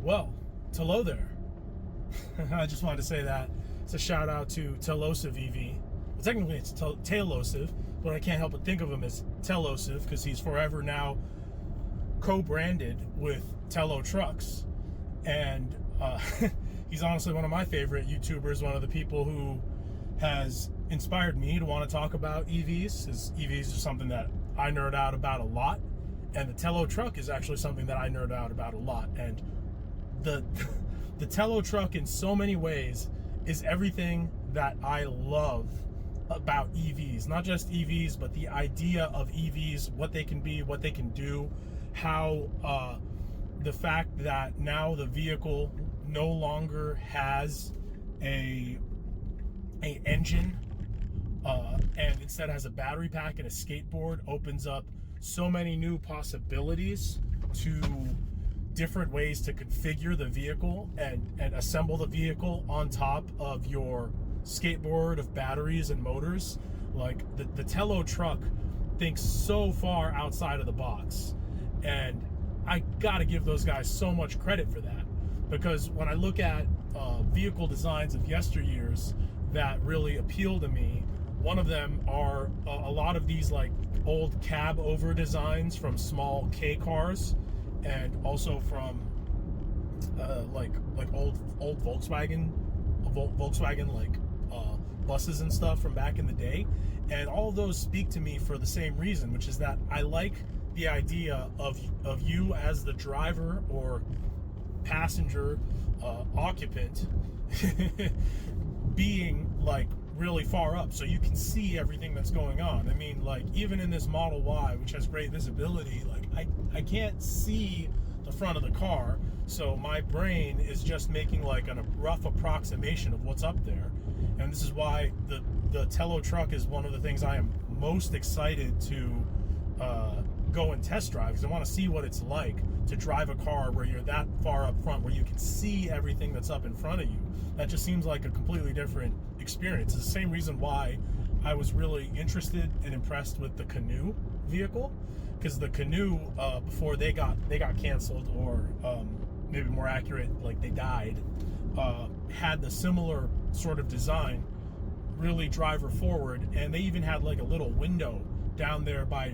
Well, Telo there. I just wanted to say that. It's a shout out to Telosive EV. Well, technically it's Telosive, but I can't help but think of him as Telosive because he's forever now co-branded with Telo Trucks. And he's honestly one of my favorite YouTubers, one of the people who has inspired me to want to talk about EVs. His EVs are something that I nerd out about a lot. And the Telo truck is actually something that I nerd out about a lot. And the Telo truck in so many ways is everything that I love about EVs. Not just EVs, but the idea of EVs, what they can be, what they can do, how the fact that now the vehicle no longer has a engine and instead has a battery pack and a skateboard opens up so many new possibilities to different ways to configure the vehicle and assemble the vehicle on top of your skateboard of batteries and motors. Like the Telo truck thinks so far outside of the box, and I gotta give those guys so much credit for that, because when I look at vehicle designs of yesteryears that really appeal to me, one of them are a lot of these like old cab over designs from small K cars, and also from like old Volkswagen like buses and stuff from back in the day. And all of those speak to me for the same reason, which is that I like the idea of you as the driver or passenger occupant being like really far up so you can see everything that's going on. I mean, like, even in this Model Y, which has great visibility, like I can't see the front of the car, so my brain is just making like a rough approximation of what's up there. And this is why the Telo truck is one of the things I am most excited to go and test drive, because I want to see what it's like to drive a car where you're that far up front, where you can see everything that's up in front of you. That just seems like a completely different experience. It's the same reason why I was really interested and impressed with the Canoe vehicle, because the Canoe before they got canceled, or maybe more accurate, like they died, had the similar sort of design, really driver forward, and they even had like a little window down there by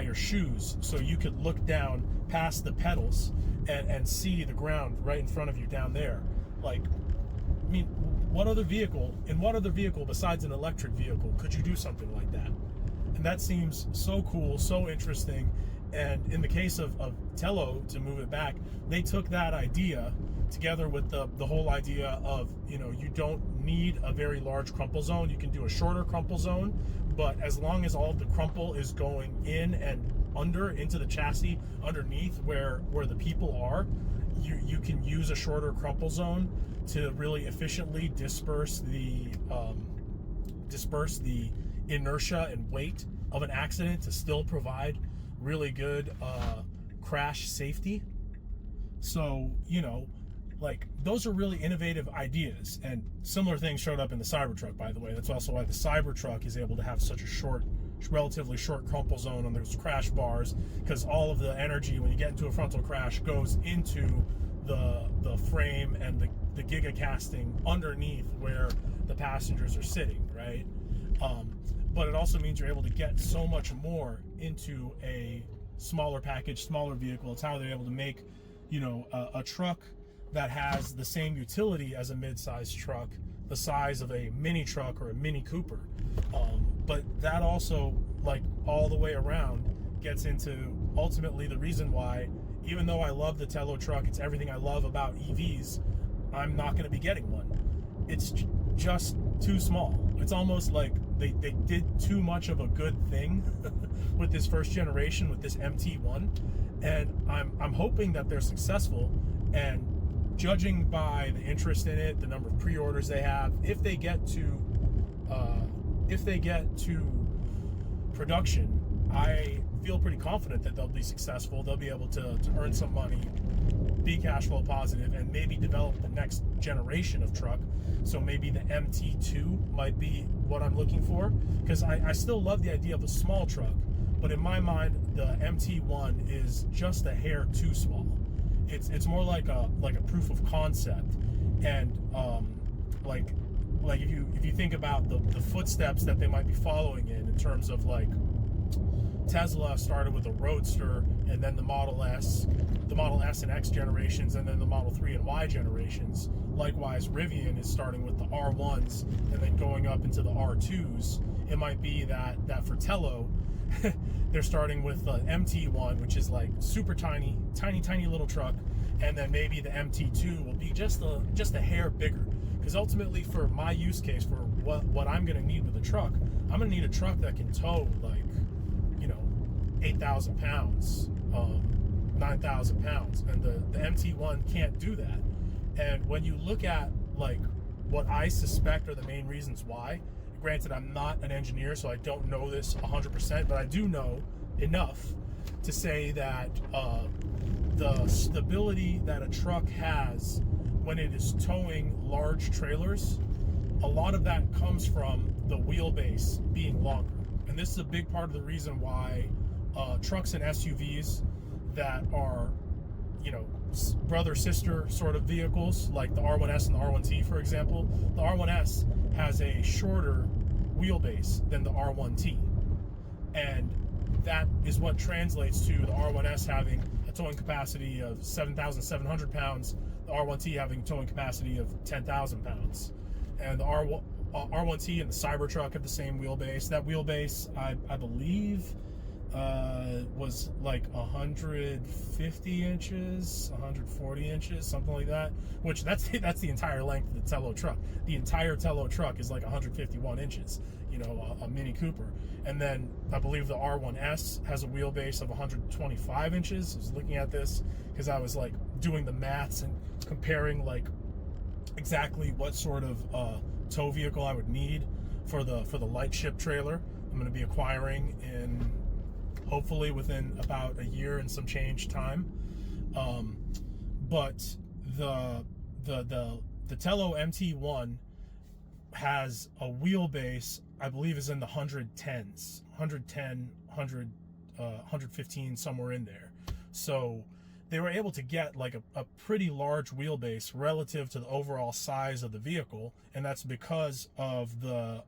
your shoes, so you could look down past the pedals and see the ground right in front of you down there. Like, I mean, what other vehicle besides an electric vehicle could you do something like that? And that seems so cool, so interesting. And in the case of Telo, to move it back, they took that idea together with the whole idea of, you know, you don't need a very large crumple zone. You can do a shorter crumple zone, but as long as all of the crumple is going in and under into the chassis underneath where the people are, you can use a shorter crumple zone to really efficiently disperse the inertia and weight of an accident to still provide really good crash safety. So, you know, like, those are really innovative ideas, and similar things showed up in the Cybertruck, by the way. That's also why the Cybertruck is able to have such a relatively short crumple zone on those crash bars, because all of the energy when you get into a frontal crash goes into the frame and the giga casting underneath where the passengers are sitting, right? But it also means you're able to get so much more into a smaller package, smaller vehicle. It's how they're able to make, you know, a truck that has the same utility as a mid-sized truck, the size of a mini truck or a Mini Cooper. But that also, like, all the way around gets into ultimately the reason why, even though I love the Telo truck, it's everything I love about EVs, I'm not going to be getting one. It's just too small. It's almost like they did too much of a good thing with this first generation, with this MT1, and I'm hoping that they're successful. And judging by the interest in it, the number of pre-orders they have, if they get to production, I feel pretty confident that they'll be successful. They'll be able to earn some money, be cash flow positive, and maybe develop the next generation of truck. So maybe the MT2 might be what I'm looking for, because I still love the idea of a small truck, but in my mind, the MT1 is just a hair too small. it's more like a proof of concept. And like if you think about the footsteps that they might be following in terms of like Tesla started with a Roadster, and then the Model S and X generations, and then the Model 3 and Y generations. Likewise, Rivian is starting with the R1s and then going up into the R2s. It might be that for Telo, they're starting with the MT1, which is like super tiny little truck, and then maybe the MT2 will be just a hair bigger. Because ultimately, for my use case, for what I'm going to need with a truck, I'm going to need a truck that can tow like 8,000 pounds, 9,000 pounds, and the MT1 can't do that. And when you look at like what I suspect are the main reasons why, granted I'm not an engineer, so I don't know this 100%, but I do know enough to say that the stability that a truck has when it is towing large trailers, a lot of that comes from the wheelbase being longer. And this is a big part of the reason why trucks and SUVs that are, brother-sister sort of vehicles, like the R1S and the R1T, for example, the R1S has a shorter wheelbase than the R1T. And that is what translates to the R1S having a towing capacity of 7,700 pounds, the R1T having a towing capacity of 10,000 pounds. And the R1T and the Cybertruck have the same wheelbase. That wheelbase, I believe, was like 150 inches, 140 inches, something like that. Which that's the entire length of the Telo truck. The entire Telo truck is like 151 inches. A Mini Cooper. And then I believe the R1S has a wheelbase of 125 inches. I was looking at this because I was like doing the maths and comparing like exactly what sort of tow vehicle I would need for the light ship trailer I'm going to be acquiring in hopefully within about a year and some change time. But the Telo MT1 has a wheelbase, I believe, is in the 110s, 110, 100, 115, somewhere in there. So they were able to get like a pretty large wheelbase relative to the overall size of the vehicle, and that's because of the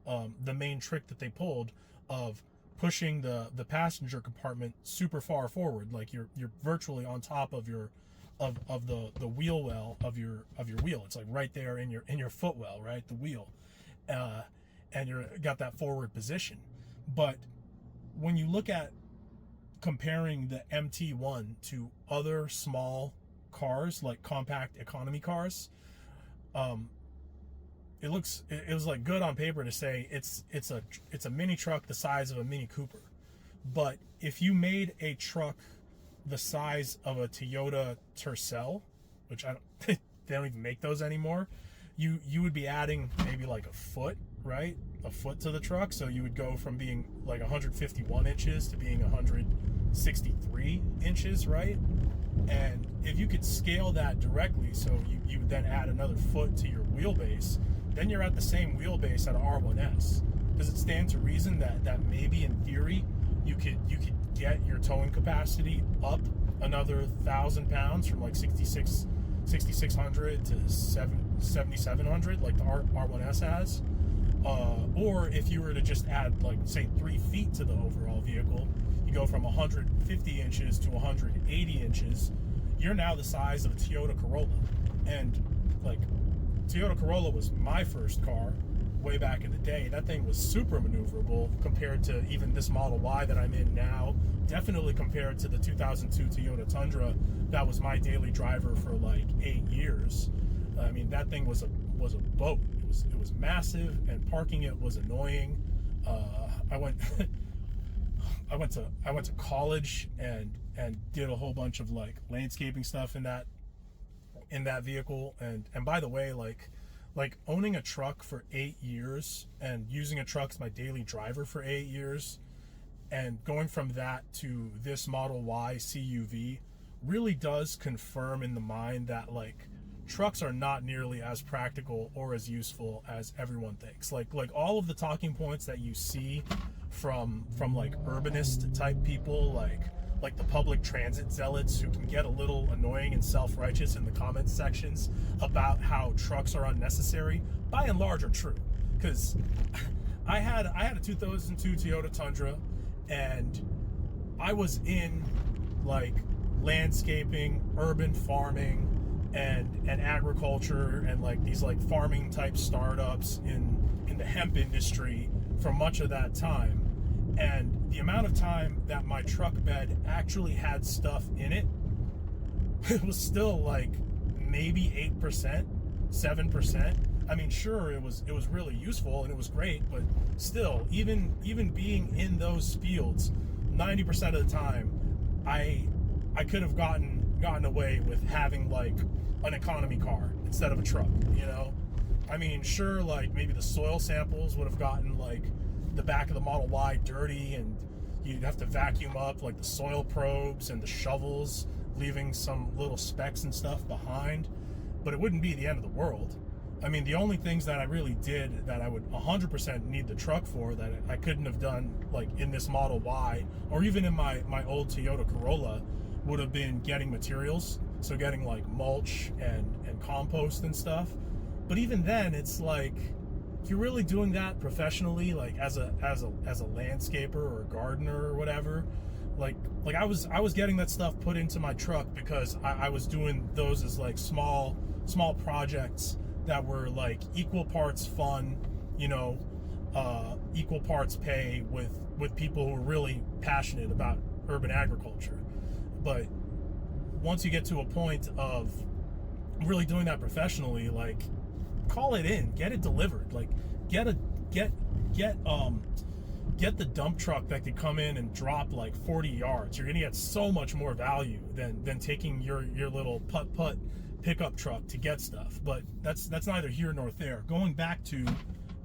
main trick that they pulled of pushing the passenger compartment super far forward. Like you're virtually on top of your the wheel well of your wheel. It's like right there in your footwell, right, the wheel, and you're got that forward position. But when you look at comparing the MT1 to other small cars like compact economy cars, it was like good on paper to say it's a mini truck the size of a Mini Cooper. But if you made a truck the size of a Toyota Tercel, which they don't even make those anymore, you would be adding maybe like a foot, right? A foot to the truck. So you would go from being like 151 inches to being 163 inches, right? And if you could scale that directly, so you would then add another foot to your wheelbase, then you're at the same wheelbase at an R1S. Does it stand to reason that maybe in theory you could get your towing capacity up another 1,000 pounds from like 6,600 to 7,700 like the R1S has? Or if you were to just add like say 3 feet to the overall vehicle, you go from 150 inches to 180 inches, you're now the size of a Toyota Corolla. And like Toyota Corolla was my first car way back in the day. That thing was super maneuverable compared to even this Model Y that I'm in now. Definitely compared to the 2002 Toyota Tundra that was my daily driver for like 8 years. I mean, that thing was a boat. It was massive, and parking it was annoying. I went to college and did a whole bunch of like landscaping stuff in that vehicle. And by the way, like owning a truck for 8 years and using a truck as my daily driver for 8 years, and going from that to this Model Y CUV really does confirm in the mind that like trucks are not nearly as practical or as useful as everyone thinks. Like all of the talking points that you see from like urbanist type people, like like the public transit zealots who can get a little annoying and self-righteous in the comments sections about how trucks are unnecessary, by and large are true. Because I had a 2002 Toyota Tundra, and I was in like landscaping, urban farming, and agriculture, and like these like farming type startups in the hemp industry for much of that time. And the amount of time that my truck bed actually had stuff in it, it was still like maybe 8%, 7%. I mean, sure, it was really useful and it was great, but still, even being in those fields, 90% of the time, I could have gotten away with having like an economy car instead of a truck, you know? I mean, sure, like maybe the soil samples would have gotten like the back of the Model Y dirty, and you'd have to vacuum up like the soil probes and the shovels, leaving some little specks and stuff behind, but it wouldn't be the end of the world. I mean, the only things that I really did that I would 100% need the truck for that I couldn't have done like in this Model Y or even in my old Toyota Corolla would have been getting materials. So getting like mulch and compost and stuff. But even then, it's like, if you're really doing that professionally, like as a landscaper or a gardener or whatever, like I was getting that stuff put into my truck because I was doing those as like small projects that were like equal parts fun, you know, equal parts pay with people who are really passionate about urban agriculture. But once you get to a point of really doing that professionally, like call it in, get it delivered, like get the dump truck that could come in and drop like 40 yards. You're gonna get so much more value than taking your little putt pickup truck to get stuff. But that's neither here nor there. Going back to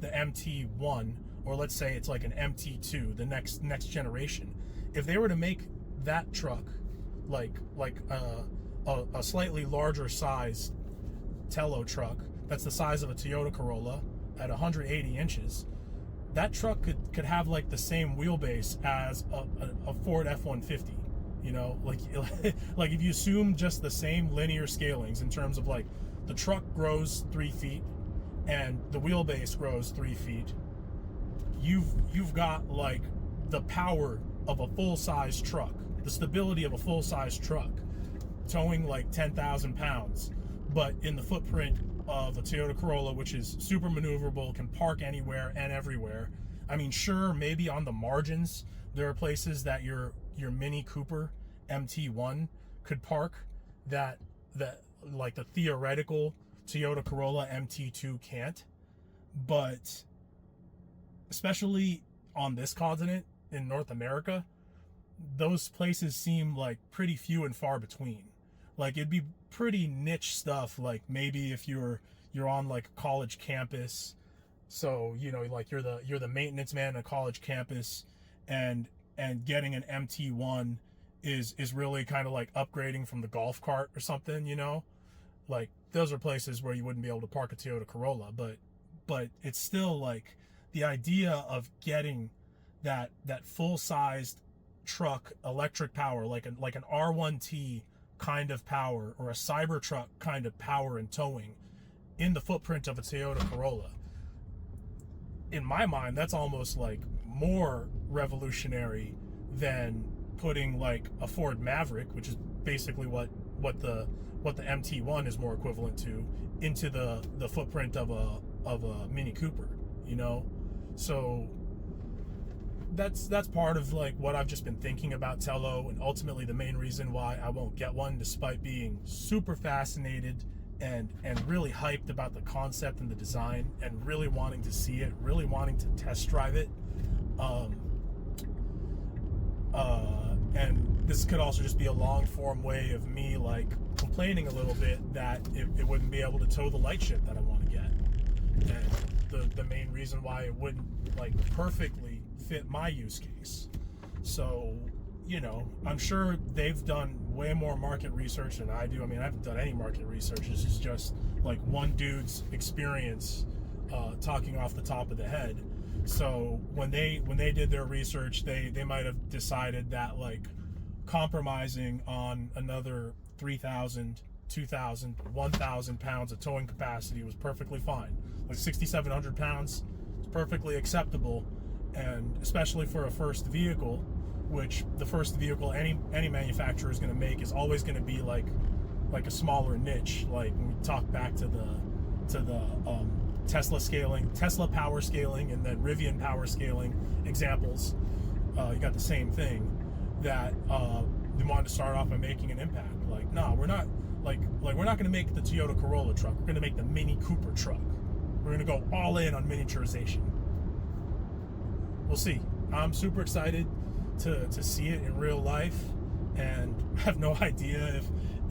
the MT1, or let's say it's like an MT2, the next generation, if they were to make that truck like a slightly larger size Telo truck that's the size of a Toyota Corolla at 180 inches, that truck could have like the same wheelbase as a Ford F-150, you know, like like if you assume just the same linear scalings in terms of like the truck grows 3 feet and the wheelbase grows 3 feet, you've got like the power of a full-size truck, the stability of a full-size truck, towing like 10,000 pounds, but in the footprint of a Toyota Corolla, which is super maneuverable, can park anywhere and everywhere. I mean, sure, maybe on the margins there are places that your Mini Cooper MT1 could park that like the theoretical Toyota Corolla MT2 can't. But especially on this continent in North America, those places seem like pretty few and far between. Like it'd be pretty niche stuff, like maybe if you're on like a college campus, so you know, like you're the maintenance man on a college campus, and getting an MT1 is really kind of like upgrading from the golf cart or something, you know? Like those are places where you wouldn't be able to park a Toyota Corolla, but it's still like the idea of getting that full-sized truck, electric power, like an R1T kind of power, or a Cybertruck kind of power and towing in the footprint of a Toyota Corolla. In my mind, that's almost like more revolutionary than putting like a Ford Maverick, which is basically what the MT1 is more equivalent to, into the footprint of a Mini Cooper, you know? So that's part of like what I've just been thinking about Telo, and ultimately the main reason why I won't get one, despite being super fascinated and really hyped about the concept and the design, and really wanting to see it, really wanting to test drive it. And this could also just be a long form way of me like complaining a little bit that it wouldn't be able to tow the light ship that I want to get, and the main reason why it wouldn't like perfectly fit my use case. So, you know, I'm sure they've done way more market research than I do. I mean, I haven't done any market research. This is just like one dude's experience talking off the top of the head. So when they did their research, they might have decided that like compromising on another 3,000, 2,000, 1,000 pounds of towing capacity was perfectly fine. Like 6,700 pounds is perfectly acceptable, and especially for a first vehicle, which the first vehicle any manufacturer is going to make is always going to be like a smaller niche. Like when we talk back to the Tesla power scaling, and then Rivian power scaling examples, you got the same thing, that they wanted to start off by making an impact. Like, no, we're not we're not going to make the Toyota Corolla truck. We're going to make the Mini Cooper truck. We're going to go all in on miniaturization. We'll see. I'm super excited to see it in real life, and have no idea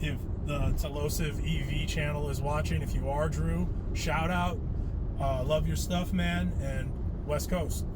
if the Telosive EV channel is watching. If you are, Drew, shout out. Love your stuff, man, and West Coast.